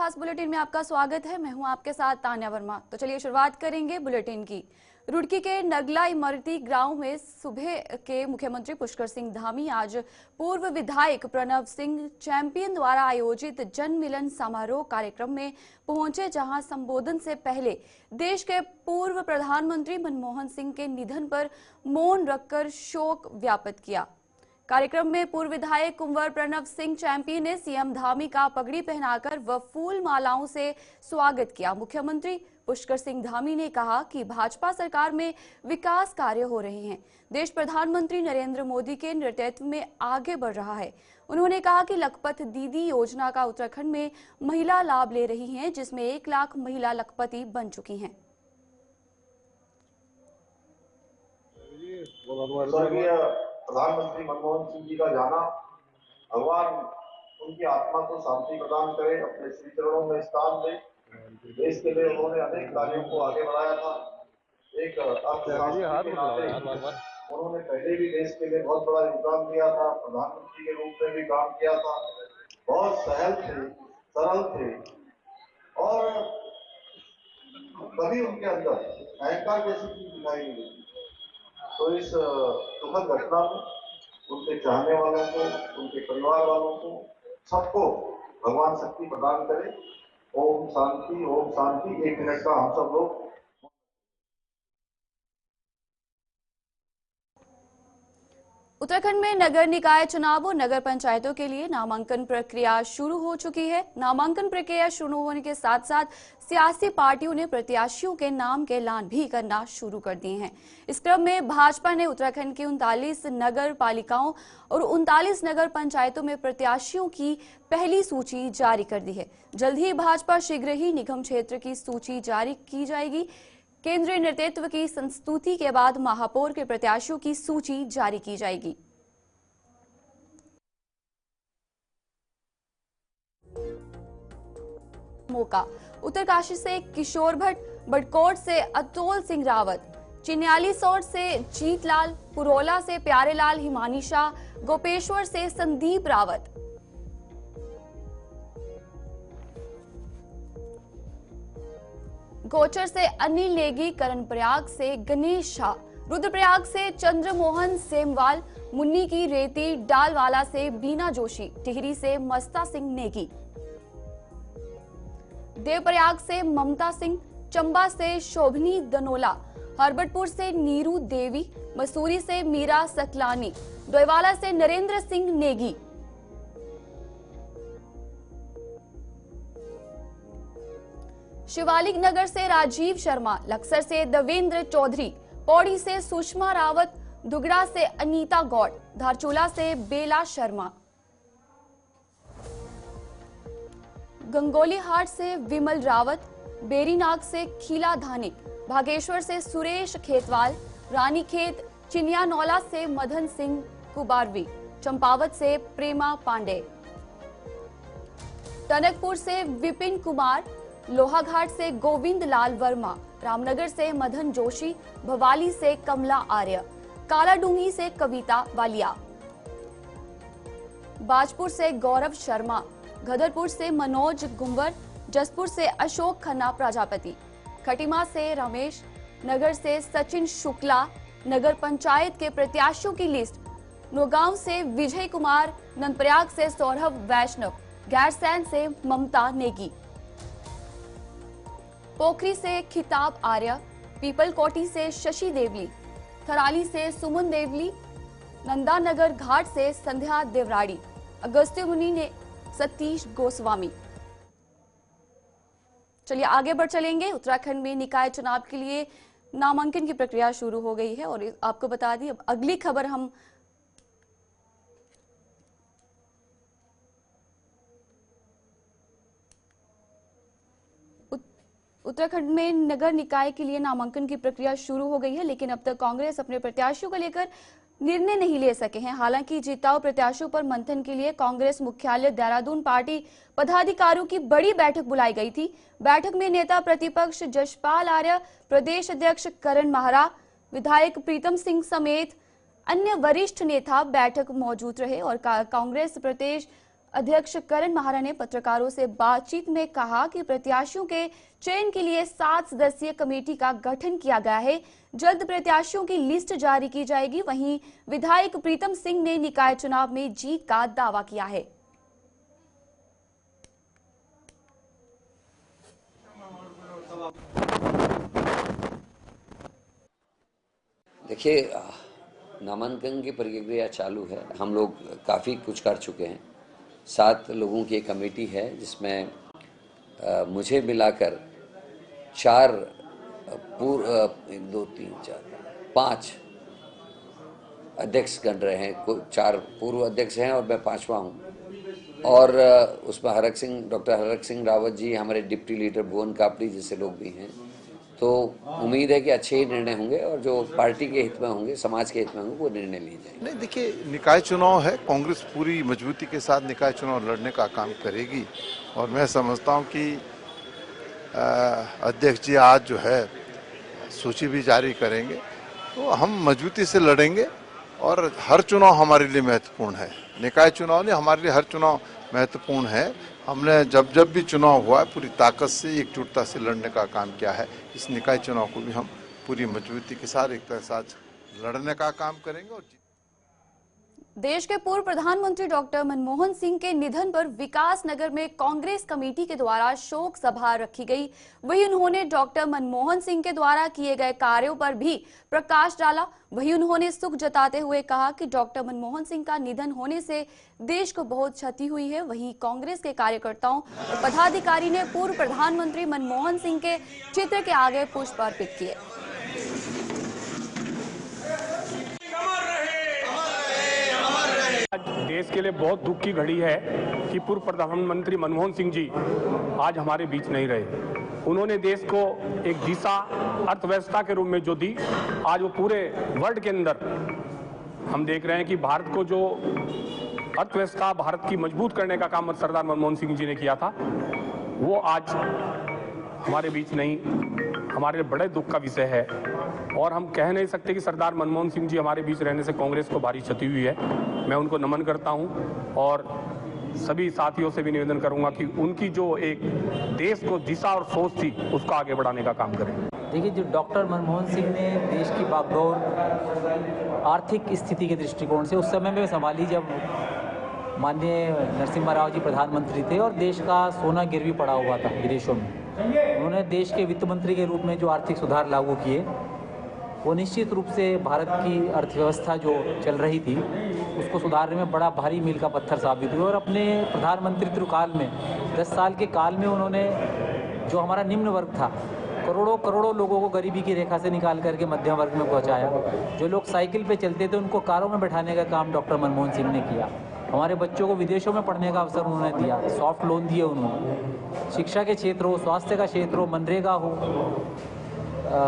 खास बुलेटिन में आपका स्वागत है। मैं हूं आपके साथ तान्या वर्मा। तो चलिए शुरुआत करेंगे बुलेटिन की। रुड़की के नगला इमरती गांव में सुबह के मुख्यमंत्री पुष्कर सिंह धामी आज पूर्व विधायक प्रणव सिंह चैंपियन द्वारा आयोजित जन मिलन समारोह कार्यक्रम में पहुंचे, जहां संबोधन से पहले देश के पूर्व प्रधानमंत्री मनमोहन सिंह के निधन पर मौन रखकर शोक ज्ञापित किया। कार्यक्रम में पूर्व विधायक कुंवर प्रणव सिंह चैंपियन ने सीएम धामी का पगड़ी पहनाकर व फूल मालाओं से स्वागत किया। मुख्यमंत्री पुष्कर सिंह धामी ने कहा कि भाजपा सरकार में विकास कार्य हो रहे हैं। देश प्रधानमंत्री नरेंद्र मोदी के नेतृत्व में आगे बढ़ रहा है। उन्होंने कहा कि लखपत दीदी योजना का उत्तराखंड में महिला लाभ ले रही हैं, जिसमें 1 लाख महिला लखपति बन चुकी हैं। प्रधानमंत्री मनमोहन सिंह जी का जाना, भगवान उनकी आत्मा को शांति प्रदान करे, अपने श्री चरणों में स्थान दे। देश के लिए उन्होंने अनेक कार्यों को आगे बढ़ाया था। एक अर्थशास्त्री के नाते उन्होंने पहले भी देश के लिए बहुत बड़ा योगदान दिया था, प्रधानमंत्री के रूप में भी काम किया था। बहुत सहल थे, सरल थे और कभी उनके अंदर अहंकार जैसी चीज दिखाई नहीं देती। तो इस दुखद घटना में उनके चाहने वालों को, उनके परिवार वालों को, सबको भगवान शक्ति प्रदान करे। ओम शांति, ओम शांति। 1 मिनट का हम सब लोग। उत्तराखंड में नगर निकाय चुनाव और नगर पंचायतों के लिए नामांकन प्रक्रिया शुरू हो चुकी है। नामांकन प्रक्रिया शुरू होने के साथ साथ सियासी पार्टियों ने प्रत्याशियों के नाम के ऐलान भी करना शुरू कर दिए हैं। इस क्रम में भाजपा ने उत्तराखंड की 39 नगर पालिकाओं और 39 नगर पंचायतों में प्रत्याशियों की पहली सूची जारी कर दी है। जल्द ही भाजपा शीघ्र ही निगम क्षेत्र की सूची जारी की जाएगी। केंद्रीय नेतृत्व की संस्तुति के बाद महापौर के प्रत्याशियों की सूची जारी की जाएगी। मौका उत्तरकाशी से किशोर भट्ट, बड़कोट से अतुल सिंह रावत, चिन्यालीसौर से जीतलाल, पुरोला से प्यारेलाल हिमानी शाह, गोपेश्वर से संदीप रावत, गोचर से अनिल नेगी, कर्णप्रयाग से गणेश शाह, रुद्रप्रयाग से चंद्रमोहन सेमवाल, मुन्नी की रेती डालवाला से बीना जोशी, टिहरी से मस्ता सिंह नेगी, देवप्रयाग से ममता सिंह, चंबा से शोभनी दनोला, हरबटपुर से नीरू देवी, मसूरी से मीरा सकलानी, डोईवाला से नरेंद्र सिंह नेगी, शिवालिक नगर से राजीव शर्मा, लक्सर से देवेंद्र चौधरी, पौड़ी से सुषमा रावत, दुगड़ा से अनीता गौड़, धारचूला से बेला शर्मा, गंगोलीहाट से विमल रावत, बेरीनाग से खीला धानिक, भागेश्वर से सुरेश खेतवाल, रानीखेत चिनियानौला से मदन सिंह कुबारवी, चंपावत से प्रेमा पांडे, टनकपुर से विपिन कुमार, लोहाघाट से गोविंद लाल वर्मा, रामनगर से मदन जोशी, भवाली से कमला आर्य, कालाडूंगी से कविता वालिया, बाजपुर से गौरव शर्मा, गदरपुर से मनोज गुंवर, जसपुर से अशोक खन्ना प्रजापति, खटीमा से रमेश, नगर से सचिन शुक्ला। नगर पंचायत के प्रत्याशियों की लिस्ट: नौगांव से विजय कुमार, नंदप्रयाग से सौरभ वैष्णव, गैरसैंण से ममता नेगी, पोखरी से खिताब आर्य, पीपलकोटी से शशि देवली, थराली से सुमन देवली, नंदानगर घाट से संध्या देवराड़ी, अगस्त्य मुनि ने सतीश गोस्वामी। चलिए आगे बढ़ चलेंगे। उत्तराखंड में निकाय चुनाव के लिए नामांकन की प्रक्रिया शुरू हो गई है और आपको बता दी अब अगली खबर हम उत्तराखंड में नगर निकाय के लिए नामांकन की प्रक्रिया शुरू हो गई है, लेकिन अब तक कांग्रेस अपने प्रत्याशियों को लेकर निर्णय नहीं ले सके हैं। हालांकि जिताऊ प्रत्याशियों पर मंथन के लिए कांग्रेस मुख्यालय देहरादून पार्टी पदाधिकारियों की बड़ी बैठक बुलाई गई थी। बैठक में नेता प्रतिपक्ष जशपाल आर्य, प्रदेश अध्यक्ष करण माहरा, विधायक प्रीतम सिंह समेत अन्य वरिष्ठ नेता बैठक मौजूद रहे और कांग्रेस प्रदेश अध्यक्ष करण महारा ने पत्रकारों से बातचीत में कहा कि प्रत्याशियों के चयन के लिए 7 सदस्यीय कमेटी का गठन किया गया है। जल्द प्रत्याशियों की लिस्ट जारी की जाएगी। वहीं विधायक प्रीतम सिंह ने निकाय चुनाव में जीत का दावा किया है। देखिए, नामांकन की प्रक्रिया चालू है। हम लोग काफ़ी कुछ कर चुके हैं। 7 लोगों की एक कमेटी है जिसमें मुझे मिलाकर 4 1 2 3 4 5 अध्यक्ष गण रहे हैं। 4 पूर्व अध्यक्ष हैं और मैं 5वां हूँ। और उसमें डॉक्टर हरक सिंह रावत जी, हमारे डिप्टी लीडर भुवन कापड़ी जैसे लोग भी हैं। तो उम्मीद है कि अच्छे ही निर्णय होंगे और जो पार्टी के हित में होंगे, समाज के हित में होंगे, वो निर्णय लिए जाएंगे। नहीं, देखिए, निकाय चुनाव है। कांग्रेस पूरी मजबूती के साथ निकाय चुनाव लड़ने का काम करेगी और मैं समझता हूं कि अध्यक्ष जी आज जो है सूची भी जारी करेंगे, तो हम मजबूती से लड़ेंगे और हर चुनाव हमारे लिए महत्वपूर्ण है। निकाय चुनाव नहीं, हमारे लिए हर चुनाव महत्वपूर्ण है। हमने जब भी चुनाव हुआ है पूरी ताकत से, एकजुटता से लड़ने का काम किया है। इस निकाय चुनाव को भी हम पूरी मजबूती के साथ, एकता के साथ लड़ने का काम करेंगे। और देश के पूर्व प्रधानमंत्री डॉक्टर मनमोहन सिंह के निधन पर विकास नगर में कांग्रेस कमेटी के द्वारा शोक सभा रखी गई। वहीं उन्होंने डॉक्टर मनमोहन सिंह के द्वारा किए गए कार्यों पर भी प्रकाश डाला। वहीं उन्होंने सुख जताते हुए कहा कि डॉक्टर मनमोहन सिंह का निधन होने से देश को बहुत क्षति हुई है। वहीं कांग्रेस के कार्यकर्ताओं और पदाधिकारी ने पूर्व प्रधानमंत्री मनमोहन सिंह के चित्र के आगे पुष्प अर्पित किए। आज देश के लिए बहुत दुख की घड़ी है कि पूर्व प्रधानमंत्री मनमोहन सिंह जी आज हमारे बीच नहीं रहे। उन्होंने देश को एक दिशा अर्थव्यवस्था के रूप में जो दी, आज वो पूरे वर्ल्ड के अंदर हम देख रहे हैं कि भारत को जो अर्थव्यवस्था, भारत की मजबूत करने का काम सरदार मनमोहन सिंह जी ने किया था, वो आज हमारे बीच नहीं, हमारे लिए बड़े दुख का विषय है। और हम कह नहीं सकते कि सरदार मनमोहन सिंह जी हमारे बीच रहने से कांग्रेस को भारी क्षति हुई है। मैं उनको नमन करता हूं और सभी साथियों से भी निवेदन करूंगा कि उनकी जो एक देश को दिशा और सोच थी, उसको आगे बढ़ाने का काम करें। देखिए, जो डॉक्टर मनमोहन सिंह ने देश की बागडोर आर्थिक स्थिति के दृष्टिकोण से उस समय में संभाली जब माननीय नरसिम्हा राव जी प्रधानमंत्री थे और देश का सोना गिरवी पड़ा हुआ था विदेशों में। उन्होंने देश के वित्त मंत्री के रूप में जो आर्थिक सुधार लागू किए, वो निश्चित रूप से भारत की अर्थव्यवस्था जो चल रही थी उसको सुधारने में बड़ा भारी मील का पत्थर साबित हुआ। और अपने प्रधानमंत्रित्व काल में 10 साल के काल में उन्होंने जो हमारा निम्न वर्ग था, करोड़ों लोगों को गरीबी की रेखा से निकाल करके मध्यम वर्ग में पहुंचाया। जो लोग साइकिल पे चलते थे उनको कारों में बैठाने का काम डॉक्टर मनमोहन सिंह ने किया। हमारे बच्चों को विदेशों में पढ़ने का अवसर उन्होंने दिया, सॉफ्ट लोन दिए उन्होंने। शिक्षा के क्षेत्र हो, स्वास्थ्य का क्षेत्र हो, मनरेगा हो,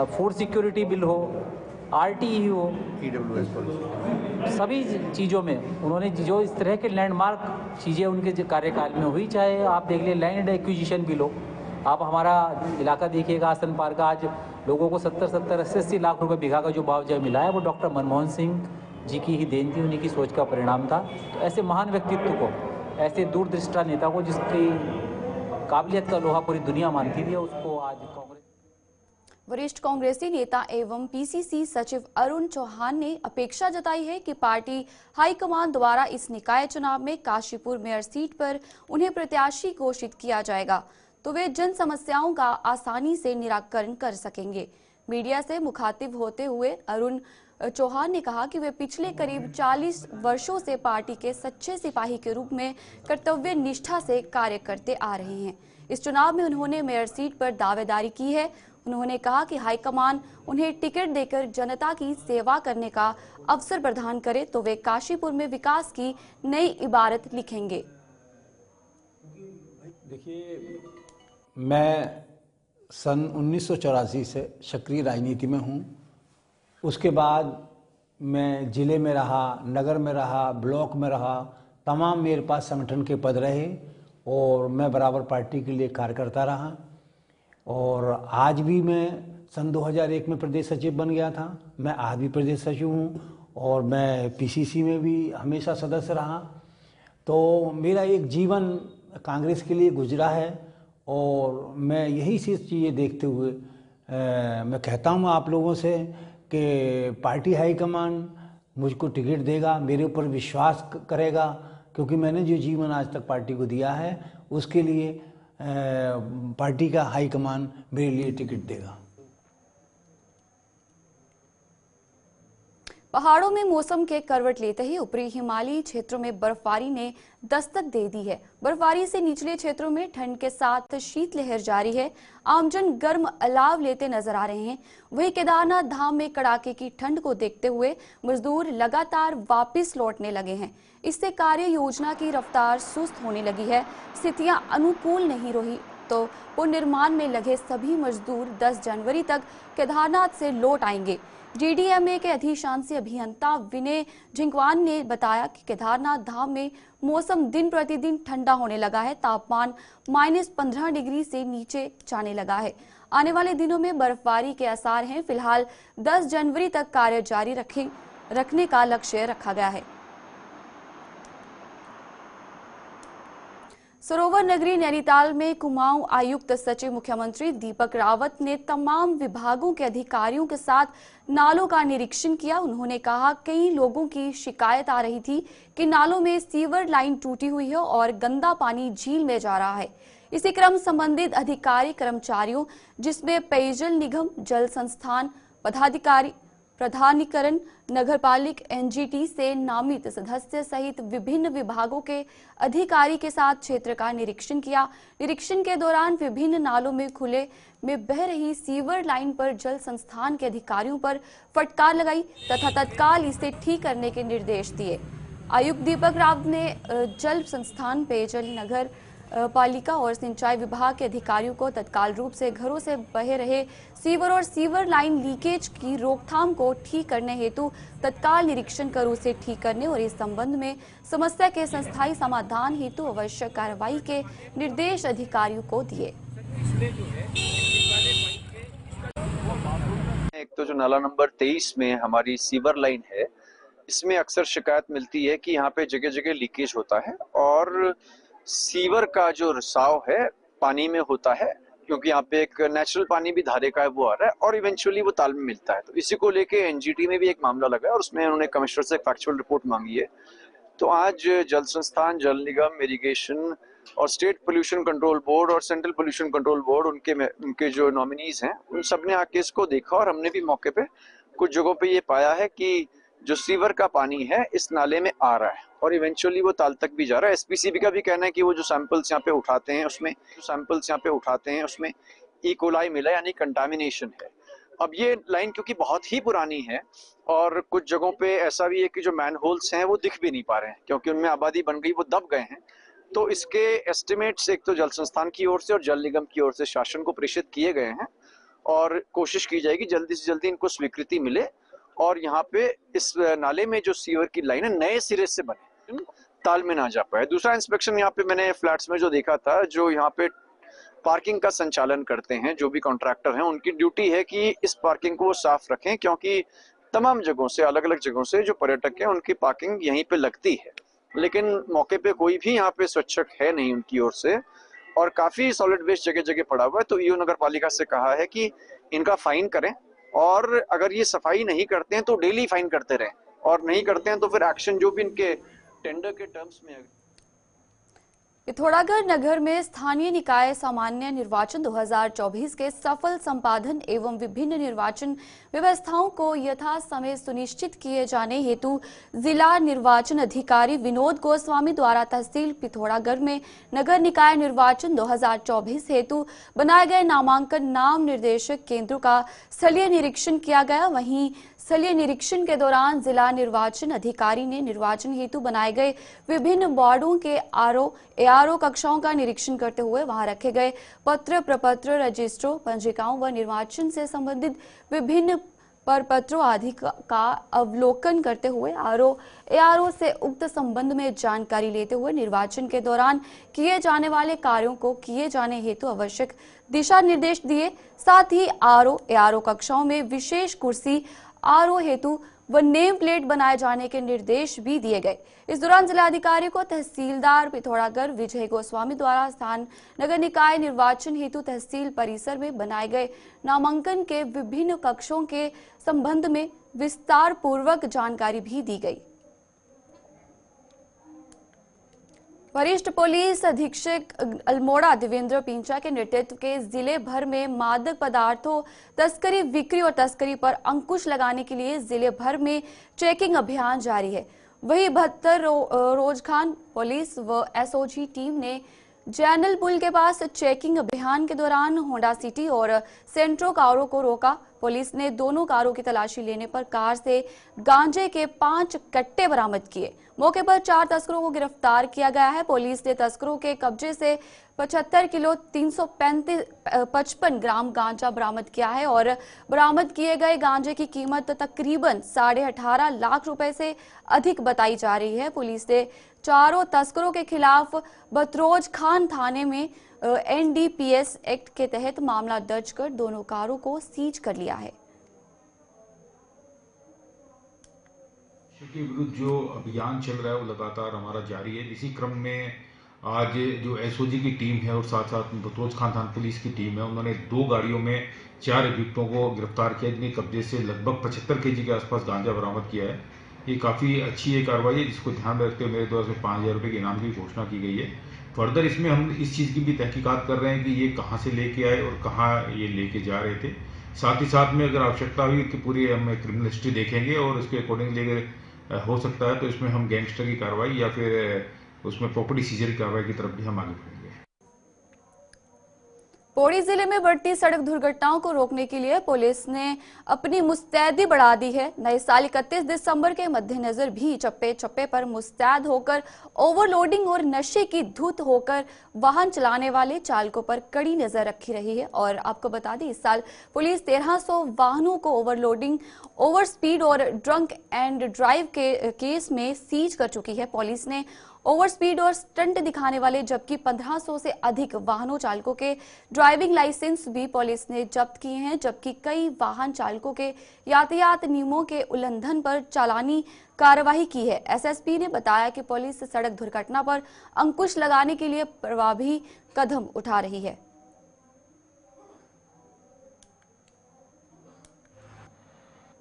फूड सिक्योरिटी बिल हो, RTE हो, EWS पॉलिसी, सभी चीज़ों में उन्होंने जो इस तरह के लैंडमार्क चीज़ें उनके कार्यकाल में हुई। चाहे आप देख लें लैंड एक्विजिशन बिल हो, आप हमारा इलाका देखिएगा आसन पार का, आज लोगों को 70-70, 80-80 लाख रुपए बीघा का जो मुआवजा मिला है, वो डॉक्टर मनमोहन सिंह जी की ही देन थी, उन्हीं की सोच का परिणाम था। तो ऐसे महान व्यक्तित्व को, ऐसे दूरदृष्टा नेता को जिसकी काबिलियत का लोहा पूरी दुनिया मानती थी, उसको आज कांग्रेस। वरिष्ठ कांग्रेसी नेता एवं PCC सचिव अरुण चौहान ने अपेक्षा जताई है कि पार्टी हाईकमान द्वारा इस निकाय चुनाव में काशीपुर मेयर सीट पर उन्हें प्रत्याशी घोषित किया जाएगा तो वे जन समस्याओं का आसानी से निराकरण कर सकेंगे। मीडिया से मुखातिब होते हुए अरुण चौहान ने कहा कि वे पिछले करीब 40 वर्षों से पार्टी के सच्चे सिपाही के रूप में कर्तव्य निष्ठा से कार्य करते आ रहे हैं। इस चुनाव में उन्होंने मेयर सीट पर दावेदारी की है। उन्होंने कहा कि हाईकमान उन्हें टिकट देकर जनता की सेवा करने का अवसर प्रदान करे तो वे काशीपुर में विकास की नई इबारत लिखेंगे। देखिए, मैं सन 1984 से सक्रिय राजनीति में हूँ। उसके बाद मैं जिले में रहा, नगर में रहा, ब्लॉक में रहा, तमाम मेरे पास संगठन के पद रहे और मैं बराबर पार्टी के लिए कार्य करता रहा। और आज भी मैं सन 2001 में प्रदेश सचिव बन गया था। मैं आज भी प्रदेश सचिव हूँ और मैं PCC में भी हमेशा सदस्य रहा। तो मेरा एक जीवन कांग्रेस के लिए गुजरा है और मैं यही चीज़ें देखते हुए मैं कहता हूँ आप लोगों से कि पार्टी हाईकमान मुझको टिकट देगा, मेरे ऊपर विश्वास करेगा, क्योंकि मैंने जो जीवन आज तक पार्टी को दिया है उसके लिए पार्टी का हाईकमान मेरे लिए टिकट देगा। पहाड़ों में मौसम के करवट लेते ही ऊपरी हिमालयी क्षेत्रों में बर्फबारी ने दस्तक दे दी है। बर्फबारी से निचले क्षेत्रों में ठंड के साथ शीतलहर जारी है। आमजन गर्म अलाव लेते नजर आ रहे हैं। वहीं केदारनाथ धाम में कड़ाके की ठंड को देखते हुए मजदूर लगातार वापस लौटने लगे हैं। इससे कार्य योजना की रफ्तार सुस्त होने लगी है। स्थितियां अनुकूल नहीं रही तो पुनर्निर्माण में लगे सभी मजदूर 10 जनवरी तक केदारनाथ से लौट आएंगे। डीडीएमए के अधिशासी अभियंता विनय झिंकवान ने बताया कि केदारनाथ धाम में मौसम दिन प्रतिदिन ठंडा होने लगा है। तापमान -15 डिग्री से नीचे जाने लगा है। आने वाले दिनों में बर्फबारी के आसार हैं। फिलहाल 10 जनवरी तक कार्य जारी रखने का लक्ष्य रखा गया है। सरोवर नगरी नैनीताल में कुमाऊं आयुक्त सचिव मुख्यमंत्री दीपक रावत ने तमाम विभागों के अधिकारियों के साथ नालों का निरीक्षण किया। उन्होंने कहा कई लोगों की शिकायत आ रही थी कि नालों में सीवर लाइन टूटी हुई है और गंदा पानी झील में जा रहा है। इसी क्रम संबंधित अधिकारी कर्मचारियों जिसमें पेयजल निगम, जल संस्थान पदाधिकारी, प्रधानीकरण, नगरपालिक, एनजीटी से नामित सदस्य सहित विभिन्न विभागों के अधिकारी के साथ क्षेत्र का निरीक्षण किया। निरीक्षण के दौरान विभिन्न नालों में खुले में बह रही सीवर लाइन पर जल संस्थान के अधिकारियों पर फटकार लगाई तथा तत्काल इसे ठीक करने के निर्देश दिए। आयुक्त दीपक रावत ने जल संस्थान, पेयजल, नगर पालिका और सिंचाई विभाग के अधिकारियों को तत्काल रूप से घरों से बह रहे सीवर और सीवर लाइन लीकेज की रोकथाम को ठीक करने हेतु तत्काल निरीक्षण कर उसे ठीक करने और इस संबंध में समस्या के स्थायी समाधान हेतु आवश्यक कार्रवाई के निर्देश अधिकारियों को दिए। एक तो जो नाला नंबर 23 में हमारी सीवर लाइन है, इसमें अक्सर शिकायत मिलती है कि यहाँ पे जगह जगह लीकेज होता है और सीवर का जो रिसाव है पानी में होता है, क्योंकि यहाँ पे एक नेचुरल पानी भी धारे का है वो आ रहा है और इवेंचुअली वो ताल में मिलता है। तो इसी को लेके एनजीटी में भी एक मामला लगा है और उसमें उन्होंने कमिश्नर से फैक्चुअल रिपोर्ट मांगी है। तो आज जल संस्थान, जल निगम, इरिगेशन और स्टेट पोल्यूशन कंट्रोल बोर्ड और सेंट्रल पोल्यूशन कंट्रोल बोर्ड उनके जो नॉमिनीज हैं उन सब ने आके इसको देखा और हमने भी मौके पे कुछ जगहों पे ये पाया है कि जो सीवर का पानी है इस नाले में आ रहा है और इवेंचुअली वो ताल तक भी जा रहा है। एसपीसीबी का भी कहना है कि वो जो सैंपल्स यहाँ पे उठाते हैं उसमें ई कोलाई मिला, यानी कंटामिनेशन है। अब ये लाइन क्योंकि बहुत ही पुरानी है और कुछ जगहों पे ऐसा भी है कि जो मैन होल्स हैं वो दिख भी नहीं पा रहे हैं क्योंकि उनमें आबादी बन गई, वो दब गए हैं। तो इसके एस्टिमेट्स एक तो जल संस्थान की ओर से और जल निगम की ओर से शासन को प्रेषित किए गए हैं और कोशिश की जाएगी जल्दी से जल्दी इनको स्वीकृति मिले और यहाँ पे इस नाले में जो सीवर की लाइन है नए सिरे से बने, ताल में ना जा पाए। दूसरा इंस्पेक्शन यहाँ पे मैंने फ्लैट्स में जो देखा था, जो यहाँ पे पार्किंग का संचालन करते हैं, जो भी कॉन्ट्रैक्टर हैं, उनकी ड्यूटी है कि इस पार्किंग को वो साफ रखें क्योंकि तमाम जगहों से, अलग अलग जगहों से जो पर्यटक हैं उनकी पार्किंग यहीं पे लगती है, लेकिन मौके पे कोई भी यहाँ पे स्वच्छक है नहीं उनकी ओर से और काफी सॉलिड वेस्ट जगह जगह पड़ा हुआ है। तो ईओ नगर पालिका से कहा है कि इनका फाइन करें और अगर ये सफाई नहीं करते हैं तो डेली फाइन करते रहें और नहीं करते हैं तो फिर एक्शन जो भी इनके टेंडर के टर्म्स में। पिथौरागढ़ नगर में स्थानीय निकाय सामान्य निर्वाचन 2024 के सफल संपादन एवं विभिन्न निर्वाचन व्यवस्थाओं को यथा समय सुनिश्चित किए जाने हेतु जिला निर्वाचन अधिकारी विनोद गोस्वामी द्वारा तहसील पिथौरागढ़ में नगर निकाय निर्वाचन 2024 हेतु बनाए गए नामांकन नाम निर्देशक केंद्रों का स्थलीय निरीक्षण किया गया। वहीं स्थलीय निरीक्षण के दौरान जिला निर्वाचन अधिकारी ने निर्वाचन हेतु बनाए गए विभिन्न वार्डों के एआरओ कक्षाओं का निरीक्षण करते हुए वहां रखे गए पत्र, प्रपत्र, रजिस्ट्रों, पंजिकाओं व निर्वाचन से संबंधित विभिन्न परपत्रों आदि का अवलोकन करते हुए एआरओ से उक्त संबंध में जानकारी लेते हुए निर्वाचन के दौरान किए जाने वाले कार्यों को किए जाने हेतु आवश्यक दिशा निर्देश दिए। साथ ही एआरओ कक्षाओं में विशेष कुर्सी आरओ हेतु व नेम प्लेट बनाए जाने के निर्देश भी दिए गए। इस दौरान जिलाधिकारी को तहसीलदार पिथौरागढ़ विजय गोस्वामी द्वारा स्थान नगर निकाय निर्वाचन हेतु तहसील परिसर में बनाए गए नामांकन के विभिन्न कक्षों के संबंध में विस्तार पूर्वक जानकारी भी दी गई। वरिष्ठ पुलिस अधीक्षक अल्मोड़ा देवेंद्र पिंचा के नेतृत्व के जिले भर में मादक पदार्थों तस्करी, बिक्री और तस्करी पर अंकुश लगाने के लिए जिले भर में चेकिंग अभियान जारी है। वहीं 72 रोजखान पुलिस व एसओजी टीम ने जैनल पुल के पास चेकिंग अभियान के दौरान होंडा सिटी और सेंट्रो कारों को रोका। पुलिस ने दोनों कारों की तलाशी लेने पर कार से गांजे के 5 कट्टे बरामद किए। मौके पर 4 तस्करों को गिरफ्तार किया गया है। पुलिस ने तस्करों के कब्जे से 75 किलो 355 ग्राम गांजा बरामद किया है और बरामद किए गए गांजे की कीमत तकरीबन 18.5 लाख रुपए से अधिक बताई जा रही है। पुलिस ने चारों तस्करों के खिलाफ बतरोज खान थाने में एनडीपीएस एक्ट के तहत मामला दर्ज कर दोनों कारों को सीज कर लिया है। के विरुद्ध जो अभियान चल रहा है वो लगातार हमारा जारी है। इसी क्रम में आज जो एसओजी की टीम है और साथ साथ बतरोज खान थाना पुलिस की टीम है, उन्होंने 2 गाड़ियों में 4 अभियुक्तों को गिरफ्तार किया, जिनके कब्जे से लगभग 75 केजी के आसपास गांजा बरामद किया है। ये काफ़ी अच्छी एक कार्रवाई है, जिसको ध्यान में रखते हुए मेरे द्वारा से 5000 रुपये के इनाम की घोषणा की गई है। फर्दर इसमें हम इस चीज़ की भी तहकीकात कर रहे हैं कि ये कहाँ से लेके आए और कहाँ ये लेके जा रहे थे। साथ ही साथ में अगर आवश्यकता हुई कि पूरी हम क्रिमिनल हिस्ट्री देखेंगे और उसके अकॉर्डिंगली अगर हो सकता है तो इसमें हम गैंगस्टर की कार्रवाई या फिर उसमें प्रॉपर्टी सीजर की कार्रवाई की तरफ भी हम आगे बढ़ेंगे। पौड़ी जिले में बढ़ती सड़क दुर्घटनाओं को रोकने के लिए पुलिस ने अपनी मुस्तैदी बढ़ा दी है। नए साल 31 दिसंबर के मद्देनजर भी चप्पे चप्पे पर मुस्तैद होकर ओवरलोडिंग और नशे की धुत होकर वाहन चलाने वाले चालकों पर कड़ी नजर रखी रही है। और आपको बता दें, इस साल पुलिस 1300 वाहनों को ओवरलोडिंग, ओवर स्पीड और ड्रंक एंड ड्राइव के केस में सीज कर चुकी है। पुलिस ने ओवर स्पीड और स्टंट दिखाने वाले जबकि 1500 से अधिक वाहनों चालकों के ड्राइविंग लाइसेंस भी पुलिस ने जब्त किए हैं, जबकि कई वाहन चालकों के यातायात नियमों के उल्लंघन पर चालानी कार्रवाई की है। एसएसपी ने बताया कि पुलिस सड़क दुर्घटना पर अंकुश लगाने के लिए प्रभावी कदम उठा रही है।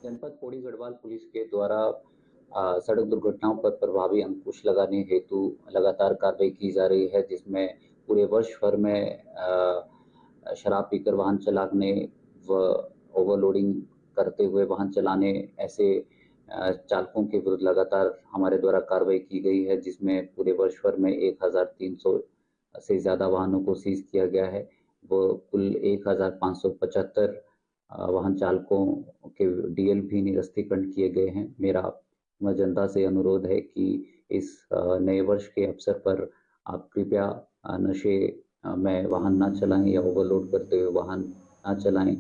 जनपद पौड़ी गढ़वाल पुलिस के द्वारा सड़क दुर्घटनाओं पर प्रभावी अंकुश लगाने हेतु लगातार कार्रवाई की जा रही है, जिसमें पूरे वर्ष भर में शराब पीकर वाहन चलाने व ओवरलोडिंग करते हुए वाहन चलाने ऐसे चालकों के विरुद्ध लगातार हमारे द्वारा कार्रवाई की गई है, जिसमें पूरे वर्ष भर में 1300 से ज़्यादा वाहनों को सीज किया गया है। वो कुल 1575 वाहन चालकों के डीएल भी निरस्तीकरण किए गए हैं। मेरा जनता से अनुरोध है कि इस नए वर्ष के अवसर पर आप कृपया नशे में वाहन ना चलाएं या ओवरलोड करते हुए वाहन ना चलाएं।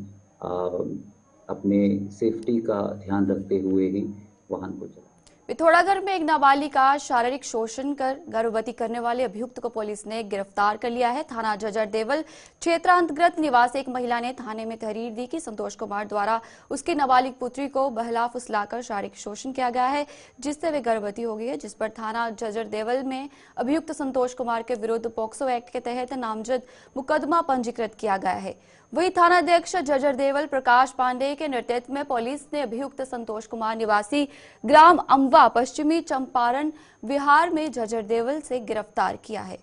अपने सेफ्टी का ध्यान रखते हुए ही वाहन को चलाएं। पिथौरागढ़ में एक नाबालिग का शारीरिक शोषण कर गर्भवती करने वाले अभियुक्त को पुलिस ने गिरफ्तार कर लिया है। थाना जजर देवल क्षेत्रांतर्गत निवासी एक महिला ने थाने में तहरीर दी कि संतोष कुमार द्वारा उसकी नाबालिग पुत्री को बहला फुसलाकर शारीरिक शोषण किया गया है, जिससे वे गर्भवती हो गई है, जिस पर थाना जजर देवल में अभियुक्त संतोष कुमार के विरुद्ध पॉक्सो एक्ट के तहत नामजद मुकदमा पंजीकृत किया गया है। वही थानाध्यक्ष जजर देवल प्रकाश पांडे के नेतृत्व में पुलिस ने अभियुक्त संतोष कुमार निवासी ग्राम अम्बा पश्चिमी चंपारण बिहार में जजर देवल से गिरफ्तार किया है।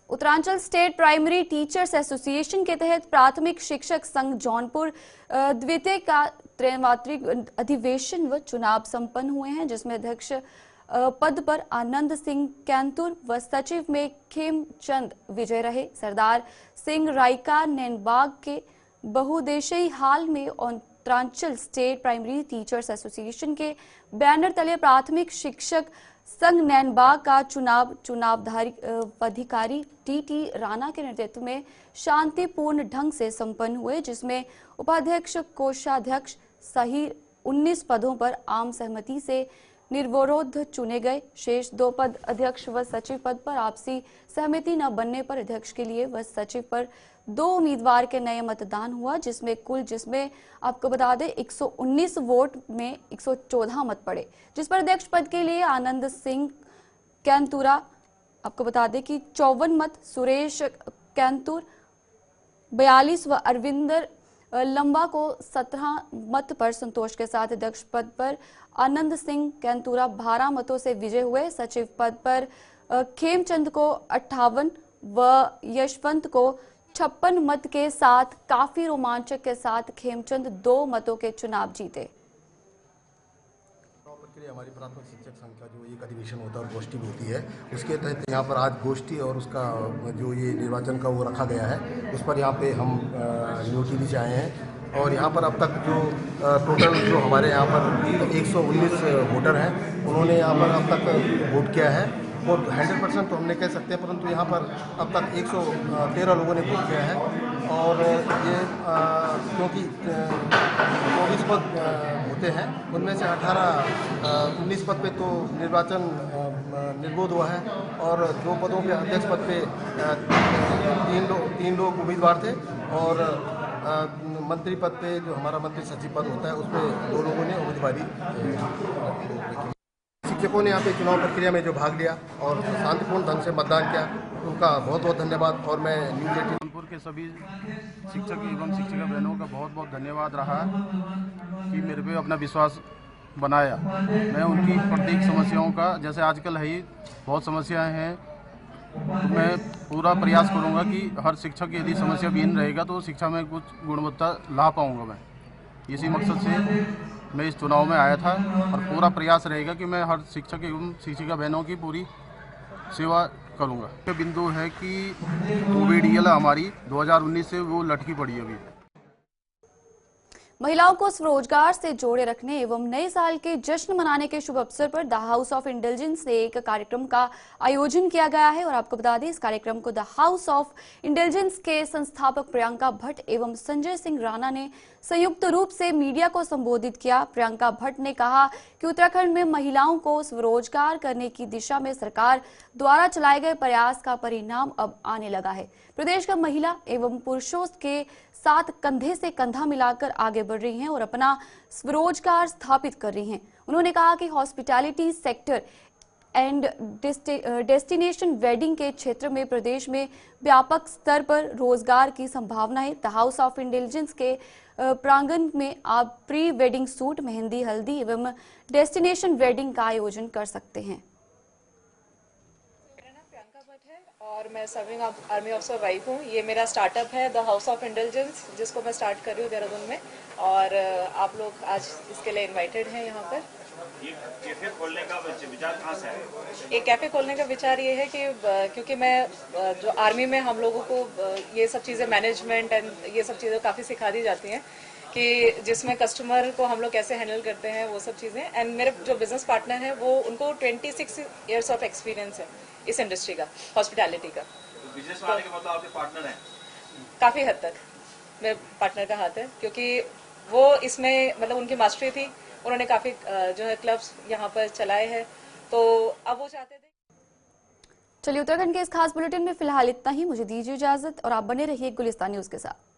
Uttaranchal state primary teachers association के तहत प्राथमिक शिक्षक संघ जौनपुर द्वितीय का त्रैमासिक अधिवेशन व चुनाव संपन्न हुए हैं, जिसमें अध्यक्ष पद पर आनंद सिंह कैंतुर व सचिव में खेमचंद विजय रहे। सरदार सिंह रायका नैनबाग के बहुउद्देशीय हाल में Uttaranchal state primary teachers association के बैनर तले प्राथमिक शिक्षक संघ नैनबाग का चुनाव अधिकारी टी राणा के नेतृत्व में शांतिपूर्ण ढंग से संपन्न हुए, जिसमें उपाध्यक्ष, कोषाध्यक्ष सहित 19 पदों पर आम सहमति से निर्विरोध चुने गए। शेष 2 पद अध्यक्ष व सचिव पद पर आपसी सहमति न बनने पर अध्यक्ष के लिए व सचिव पर 2 उम्मीदवार के नए मतदान हुआ, जिसमें आपको बता दें 119 वोट में 114 मत पड़े, जिस पर अध्यक्ष पद के लिए आनंद सिंह कैंतुरा, आपको बता दें कि 54 मत, सुरेश कैंतुर 42 व अरविंदर लंबा को 17 मत पर संतोष के साथ अध्यक्ष पद पर आनंद सिंह कैंतुरा 12 मतों से विजय हुए। सचिव पद पर खेमचंद को 58 व यशवंत को 56 मत के साथ काफी रोमांचक के साथ खेमचंद 2 मतों के चुनाव जीते। के लिए हमारी प्राथमिक शिक्षक संघ का जो एक अधिवेशन होता है और गोष्ठी होती है, उसके तहत यहाँ पर आज गोष्ठी और उसका जो ये निर्वाचन का वो रखा गया है, उस पर यहाँ पे हम न्यूटीली से आए हैं। और यहाँ पर अब तक जो टोटल जो हमारे यहाँ पर 119 वोटर हैं, उन्होंने यहाँ पर अब तक वोट किया है। और 100% तो हमने कह सकते हैं, परंतु यहाँ पर अब तक 113 लोगों ने वोट किया है। और ये क्योंकि 24 पद होते हैं, उनमें से 19 पद पे तो निर्वाचन निर्विरोध हुआ है और 2 पदों पे अध्यक्ष पद पे 3 लोग उम्मीदवार थे और मंत्री पद पे जो हमारा मंत्री सचिव पद होता है उस पर 2 लोगों ने उम्मीदवारी। शिक्षकों ने यहाँ पे चुनाव प्रक्रिया में जो भाग लिया और शांतिपूर्ण ढंग से मतदान किया, उनका बहुत बहुत धन्यवाद। और मैं न्यूज़ 18 कानपुर के सभी शिक्षक एवं शिक्षिका बहनों का बहुत बहुत धन्यवाद रहा कि मेरे पे अपना विश्वास बनाया। मैं उनकी प्रत्येक समस्याओं का, जैसे आजकल है ही बहुत समस्याएं हैं, तो मैं पूरा प्रयास करूंगा कि हर शिक्षक की यदि समस्या विहीन रहेगा तो शिक्षा में कुछ गुणवत्ता ला पाऊंगा। मैं इसी मकसद से मैं इस चुनाव में आया था और पूरा प्रयास रहेगा कि मैं हर शिक्षक एवं शिक्षिका बहनों की पूरी सेवा करूंगा। बिंदु है कि OBDL हमारी 2019 से वो लटकी पड़ी अभी। महिलाओं को स्वरोजगार से जोड़े रखने एवं नए साल के जश्न मनाने के शुभ अवसर पर द हाउस ऑफ इंटेलिजेंस से एक कार्यक्रम का आयोजन किया गया है। और आपको बता दें, इस कार्यक्रम को द हाउस ऑफ इंटेलिजेंस के संस्थापक प्रियंका भट्ट एवं संजय सिंह राणा ने संयुक्त रूप से मीडिया को संबोधित किया। प्रियंका भट्ट ने कहा कि उत्तराखंड में महिलाओं को स्वरोजगार करने की दिशा में सरकार द्वारा चलाए गए प्रयास का परिणाम अब आने लगा है। प्रदेश का महिला एवं पुरुषों के साथ कंधे से कंधा मिलाकर आगे बढ़ रही हैं और अपना स्वरोजगार स्थापित कर रही हैं। उन्होंने कहा कि hospitality sector and destination wedding के क्षेत्र में प्रदेश में व्यापक स्तर पर रोजगार की संभावना है। द हाउस ऑफ इंटेलिजेंस के प्रांगण में आप प्री वेडिंग सूट, मेहंदी, हल्दी एवं डेस्टिनेशन वेडिंग का आयोजन कर सकते हैं। और मैं सर्विंग आर्मी ऑफिसर वाइफ हूँ। ये मेरा स्टार्टअप है द हाउस ऑफ इंटेलिजेंस, जिसको मैं स्टार्ट कर रही हूँ देहरादून में। और आप लोग आज इसके लिए इनवाइटेड हैं यहाँ पर। ये कैफे खोलने का विचार कहाँ से आया? एक कैफे खोलने का विचार ये है कि क्योंकि मैं जो आर्मी में हम लोगों को ये सब चीज़ें मैनेजमेंट एंड ये सब चीज़ें काफ़ी सिखा दी जाती हैं कि जिसमें कस्टमर को हम लोग कैसे हैंडल करते हैं, वो सब चीज़ें। एंड मेरे जो बिजनेस पार्टनर हैं वो उनको 26 ईयर्स ऑफ एक्सपीरियंस है इस इंडस्ट्री का, हॉस्पिटैलिटी का। तो बिजनेस वाले के मतलब आपके पार्टनर हैं? काफ़ी हद तक मेरे पार्टनर का हाथ है, क्योंकि वो इसमें मतलब उनकी मास्टरी थी। उन्होंने काफ़ी जो है क्लब्स यहाँ पर चलाए हैं, तो अब वो चाहते थे। चलिए, उत्तराखंड के इस खास बुलेटिन में फिलहाल इतना ही। मुझे दीजिए इजाजत और आप बने रहिए गुलिस्तान न्यूज़ के साथ।